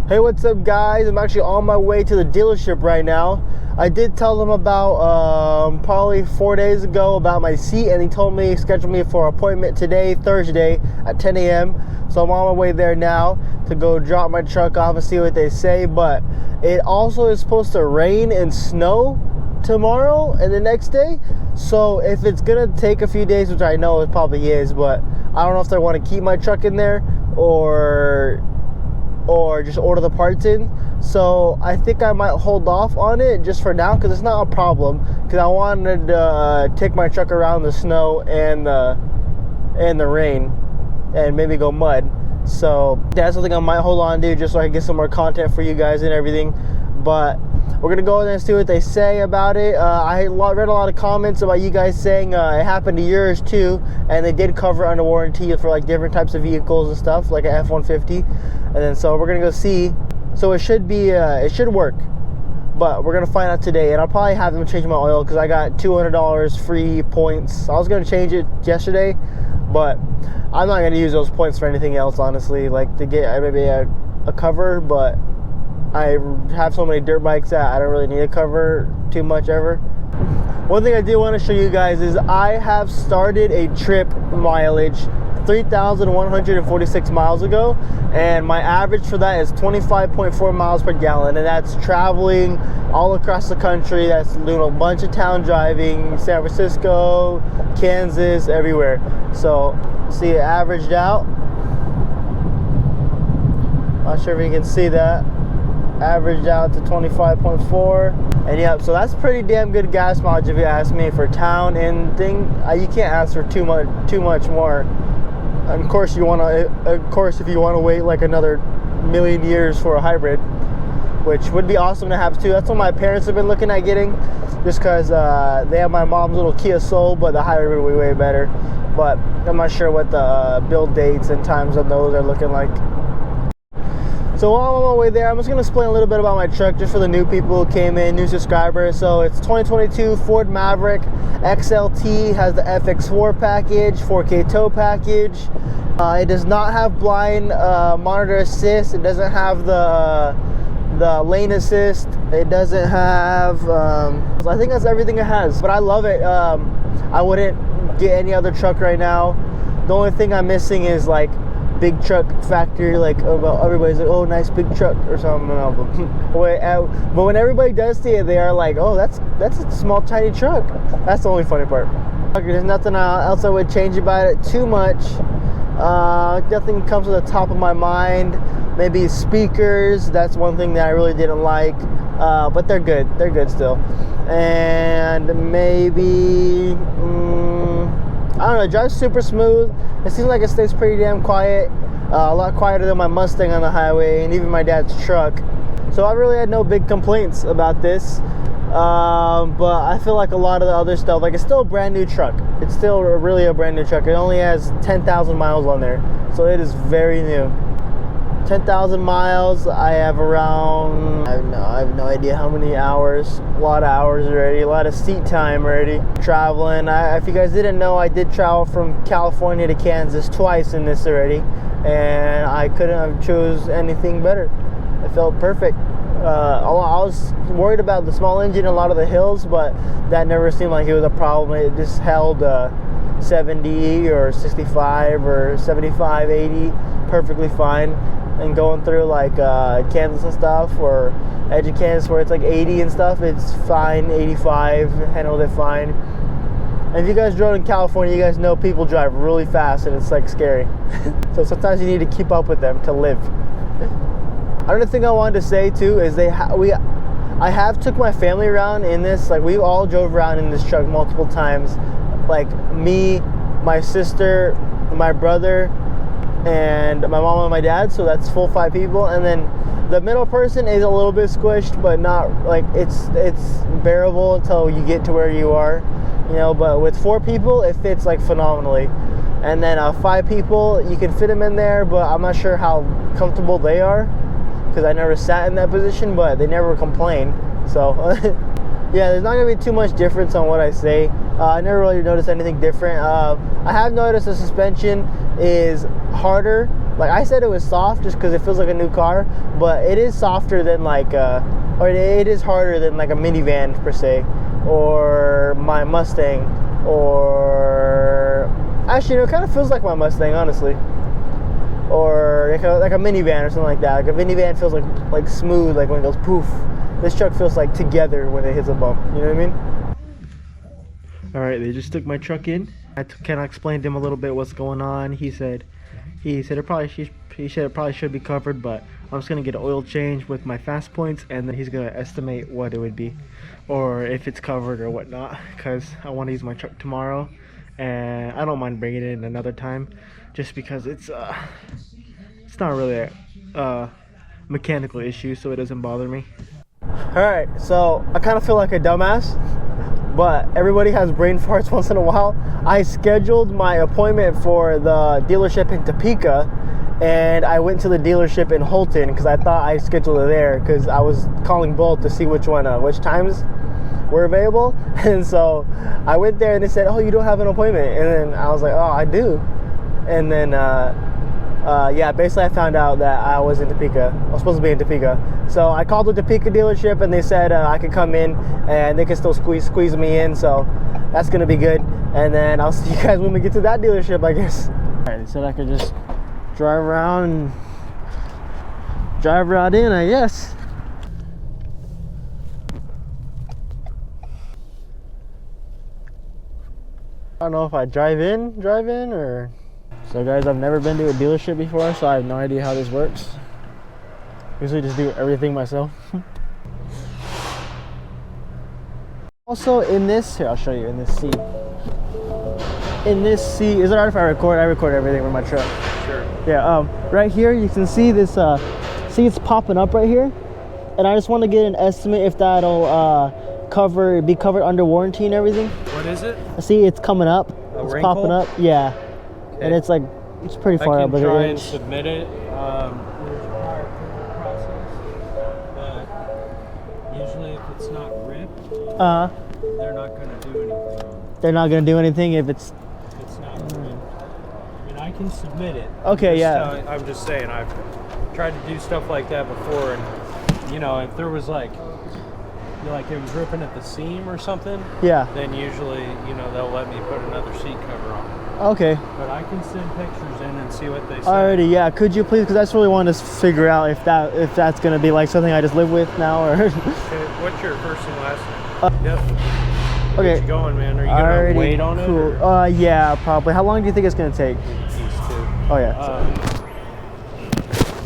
Hey, what's up guys? I'm actually on my way to the dealership right now. I did tell them about probably 4 days ago about my seat, and he told me, scheduled me for an appointment today, Thursday at 10 a.m. So I'm on my way there now to go drop my truck off and see what they say. But it also is supposed to rain and snow tomorrow and the next day. So if it's gonna take a few days, which I know it probably is, but I don't know if they want to keep my truck in there or just order the parts in. So I think I might hold off on it just for now, because it's not a problem, because I wanted to take my truck around the snow and the rain and maybe go mud. So that's something I might hold on to just so I can get some more content for you guys and everything. But we're gonna go there and see what they say about it. I read a lot of comments about you guys saying it happened to yours too, and they did cover under warranty for like different types of vehicles and stuff, like an F-150. And then so we're gonna go see. So it should be it should work, but we're gonna find out today. And I'll probably have them change my oil because I got $200 free points. I was gonna change it yesterday, but I'm not gonna use those points for anything else, honestly. Like to get maybe a cover, but I have so many dirt bikes that I don't really need a cover too much ever. One thing I do want to show you guys is I have started a trip mileage 3,146 miles ago, and my average for that is 25.4 miles per gallon, and that's traveling all across the country. That's doing a bunch of town driving, San Francisco, Kansas, everywhere. So see, it averaged out. Not sure if you can see that. Averaged out to 25.4, and yeah, so that's pretty damn good gas mileage if you ask me for town and thing. You can't ask for too much more. And of course, if you want to wait like another million years for a hybrid, which would be awesome to have too. That's what my parents have been looking at getting, just because they have my mom's little Kia Soul, but the hybrid would be way better. But I'm not sure what the build dates and times on those are looking like. So while I'm on my way there, I'm just going to explain a little bit about my truck just for the new people who came in, new subscribers. So it's 2022 Ford Maverick XLT, has the FX4 package, 4K tow package. It does not have blind monitor assist. It doesn't have the lane assist. It doesn't have, I think that's everything it has. But I love it. I wouldn't get any other truck right now. The only thing I'm missing is like big truck factor, like about everybody's like, oh, nice big truck or something. But when everybody does see it, they are like, oh, that's a small tiny truck. That's the only funny part. There's nothing else I would change about it too much. Nothing comes to the top of my mind. Maybe speakers, that's one thing that I really didn't like, but they're good still. And maybe I don't know, it drives super smooth. It seems like it stays pretty damn quiet, a lot quieter than my Mustang on the highway and even my dad's truck. So I really had no big complaints about this, but I feel like a lot of the other stuff, like it's still a brand new truck. It's still really a brand new truck. It only has 10,000 miles on there, so it is very new. 10,000 miles. I have around, I have no idea how many hours. A lot of hours already, a lot of seat time already traveling. If you guys didn't know, I did travel from California to Kansas twice in this already, and I couldn't have chose anything better. It felt perfect. I was worried about the small engine in a lot of the hills, but that never seemed like it was a problem. It just held 70 or 65 or 75, 80 perfectly fine. And going through like Kansas and stuff, or edge of Kansas where it's like 80 and stuff, it's fine. 85, handled it fine. And if you guys drove in California, you guys know people drive really fast and it's like scary. So sometimes you need to keep up with them to live. Another thing I wanted to say too is I have took my family around in this. Like we all drove around in this truck multiple times. Like me, my sister, my brother, and my mom and my dad, so that's full 5 people. And then the middle person is a little bit squished, but not like it's bearable until you get to where you are, you know. But with 4 people, it fits like phenomenally. And then 5 people, you can fit them in there, but I'm not sure how comfortable they are because I never sat in that position, but they never complain. So yeah, there's not gonna be too much difference on what I say. I never really noticed anything different. I have noticed the suspension is harder like I said, it was soft just because it feels like a new car, but it is softer than like or it is harder than like a minivan per se, or my Mustang, or actually, it kind of feels like my Mustang, honestly, or like a minivan or something like that. Like a minivan feels like smooth, like when it goes poof. This truck feels like together when it hits a bump. You know what I mean? All right, they just took my truck in. I kind of explained to him a little bit what's going on. He said it probably should be covered, but I'm just gonna get an oil change with my fast points, and then he's gonna estimate what it would be, or if it's covered or whatnot. Cause I want to use my truck tomorrow, and I don't mind bringing it in another time, just because it's not really a mechanical issue, so it doesn't bother me. All right, so I kind of feel like a dumbass, but everybody has brain farts once in a while. I scheduled my appointment for the dealership in Topeka, and I went to the dealership in Holton because I thought I scheduled it there, because I was calling both to see which times were available. And so I went there and they said, oh, you don't have an appointment. And then I was like, oh, I do. And then yeah, basically I found out that I was in Topeka. I was supposed to be in Topeka. So I called the Topeka dealership, and they said I could come in and they can still squeeze me in. So that's gonna be good. And then I'll see you guys when we get to that dealership, I guess. All right, they said I could just drive around in, I guess. I don't know if I drive in or... So guys, I've never been to a dealership before, so I have no idea how this works. Usually just do everything myself. Also in this, here I'll show you, in this seat. In this seat, is it alright if I record? I record everything with my truck. Sure. Yeah, right here you can see this, see it's popping up right here. And I just want to get an estimate if that'll be covered under warranty and everything. What is it? See, it's coming up. It's wrinkle? popping up, yeah. Okay. And it's like, it's pretty far up. I can try and submit it. There's a process, but usually if it's not ripped, they're not going to do anything. They're not going to do anything if it's not ripped. I mean, I can submit it. Okay, yeah. I'm just saying, I've tried to do stuff like that before, and you know, if there was like it was ripping at the seam or something, yeah, then usually, you know, they'll let me put another seat cover on. Okay. But I can send pictures in and see what they say. Alrighty, yeah. Could you please? Because I just really want to figure out if that's gonna be like something I just live with now, or. Okay, what's your first and last name? Yep. Okay. Get you going, man. Are you gonna wait on it? Cool. Yeah, probably. How long do you think it's gonna take? Oh yeah.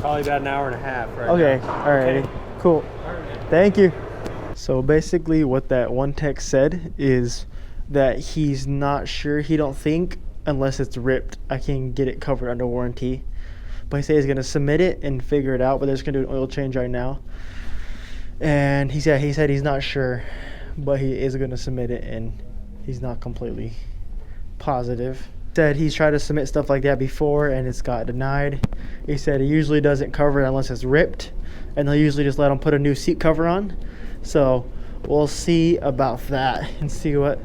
Probably about an hour and a half. Right. Okay. Now. Alrighty. Okay. Cool. All right. Thank you. So basically, what that one text said is that he's not sure. He don't think, unless it's ripped, I can get it covered under warranty. But he said he's gonna submit it and figure it out. But they're just gonna do an oil change right now. And he said he's not sure, but he is gonna submit it, and he's not completely positive. Said he's tried to submit stuff like that before and it's got denied. He said he usually doesn't cover it unless it's ripped, and they'll usually just let him put a new seat cover on. So we'll see about that and see what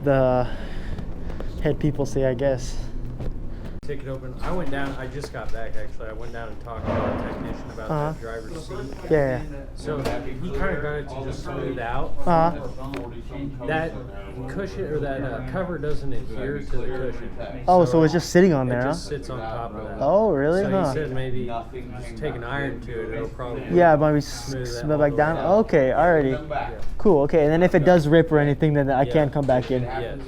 the head people say, I guess. Take it open. I went down. I just got back actually. I went down and talked to our technician about that driver's seat. Yeah. So he kind of got it to just smooth out. That cushion or that cover doesn't adhere to the cushion. Oh, so it's just sitting on there, It huh? just sits on top of that. Oh, really? So he said maybe just take an iron to it. It'll probably Yeah, it might be smooth smooth back down. Okay, alrighty. Cool. Okay, and then if it does rip or anything, then I can come back in. Yes.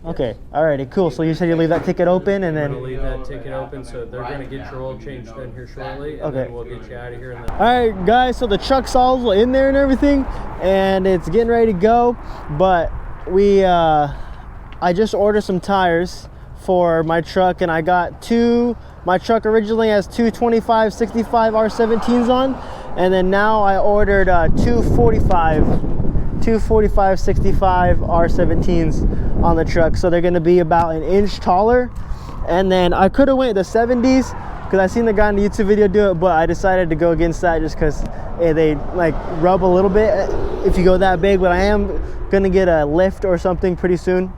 Okay, alrighty, cool. So you said you leave that ticket open, and I'm then. gonna leave that ticket open, so they're gonna get your oil changed in here shortly, and then we'll get you out of here. And then... All right, guys. So the truck's all in there and everything, and it's getting ready to go. But I just ordered some tires for my truck, and I got two. My truck originally has two 25/65 R17s on, and then now I ordered two 45/65 R17s on the truck. So they're gonna be about an inch taller. And then I could have went the 70s because I seen the guy in the YouTube video do it, but I decided to go against that just because they like rub a little bit if you go that big. But I am gonna get a lift or something pretty soon,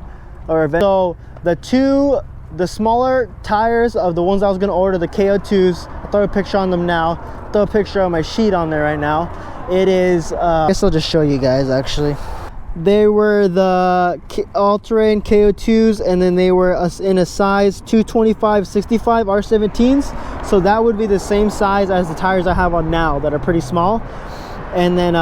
or eventually. So the smaller tires of the ones I was gonna order, the KO2s, I'll throw a picture on them now. Throw a picture of my sheet on there right now. It is, I guess I'll just show you guys actually. They were the all-terrain KO2s, and then they were in a size 225/65 R17s. So that would be the same size as the tires I have on now that are pretty small. And then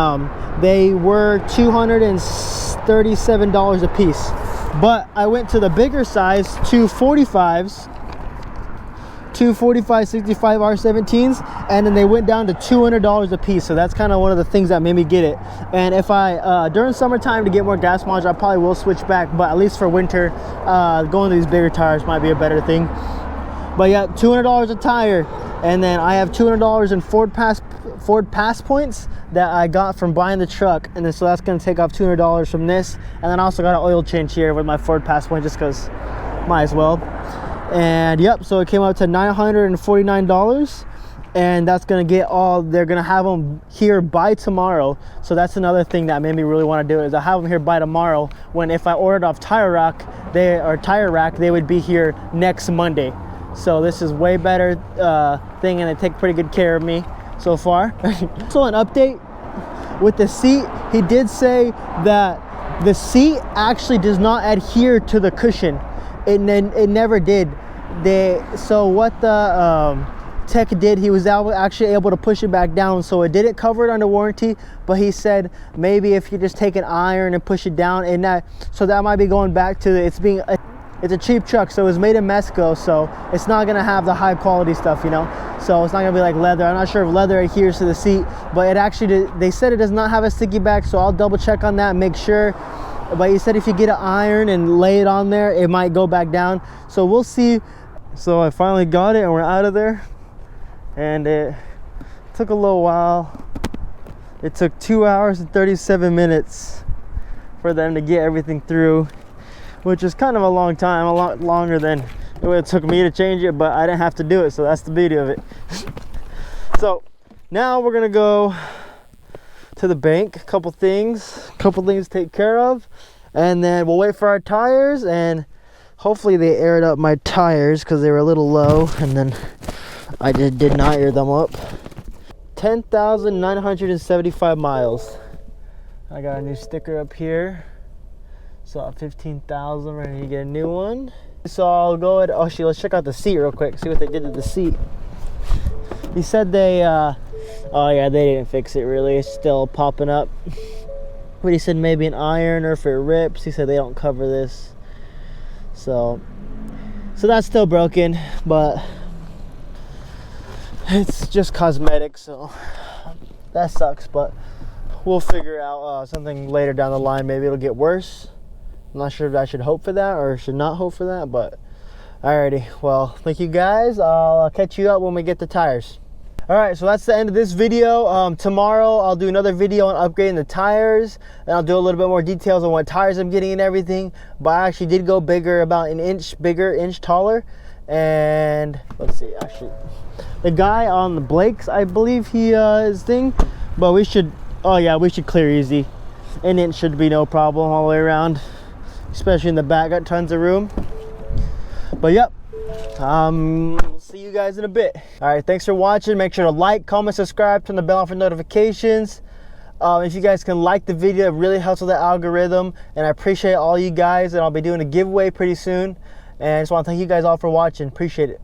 they were $237 a piece. But I went to the bigger size 245s, 245/65 R17s, and then they went down to $200 a piece. So that's kind of one of the things that made me get it. And if I during summertime to get more gas mileage, I probably will switch back, but at least for winter, going to these bigger tires might be a better thing. But yeah, $200 a tire. And then I have $200 in Ford Pass points that I got from buying the truck, and then so that's going to take off $200 from this. And then I also got an oil change here with my Ford Pass point, just because might as well. And yep, so it came up to $949, and that's gonna get all, they're gonna have them here by tomorrow. So that's another thing that made me really want to do it, is I have them here by tomorrow, when if I ordered off Tire Rack, they would be here next Monday. So this is way better thing, and they take pretty good care of me so far. So an update with the seat, he did say that the seat actually does not adhere to the cushion. It never did. So what the tech did, he was actually able to push it back down, so it didn't cover it under warranty. But he said maybe if you just take an iron and push it down, and so that might be going back to it's a cheap truck, so it was made in Mexico, so it's not gonna have the high quality stuff, you know. So it's not gonna be like leather. I'm not sure if leather adheres to the seat, but it actually they said it does not have a sticky back, so I'll double check on that and make sure. But he said if you get an iron and lay it on there, it might go back down. So we'll see. So I finally got it, and we're out of there. And it took a little while. It took 2 hours and 37 minutes for them to get everything through, which is kind of a long time, a lot longer than it took me to change it, but I didn't have to do it, so that's the beauty of it. So now we're gonna go to the bank, a couple things to take care of, and then we'll wait for our tires, and hopefully they aired up my tires because they were a little low, and then I just did not air them up. 10,975 miles. I got a new sticker up here, so 15,000, ready to get a new one. So I'll go ahead, let's check out the seat real quick, see what they did to the seat. He said they oh yeah, they didn't fix it really, it's still popping up. But he said maybe an iron, or if it rips, he said they don't cover this. So that's still broken, but it's just cosmetic, so that sucks. But we'll figure out something later down the line. Maybe it'll get worse. I'm not sure if I should hope for that or should not hope for that, but alrighty. Well, thank you guys. I'll catch you up when we get the tires. All right, so that's the end of this video. Tomorrow I'll do another video on upgrading the tires, and I'll do a little bit more details on what tires I'm getting and everything. But I actually did go bigger, about an inch bigger, inch taller. And let's see, actually the guy on the Blake's, I believe he is thing, but we should, oh yeah, we should clear easy. An inch should be no problem all the way around, especially in the back, got tons of room. But yep, we'll see you guys in a bit. All right, thanks for watching. Make sure to like, comment, subscribe, turn the bell on for notifications. If you guys can like the video, it really helps with the algorithm, and I appreciate all you guys, and I'll be doing a giveaway pretty soon. And I just want to thank you guys all for watching. Appreciate it.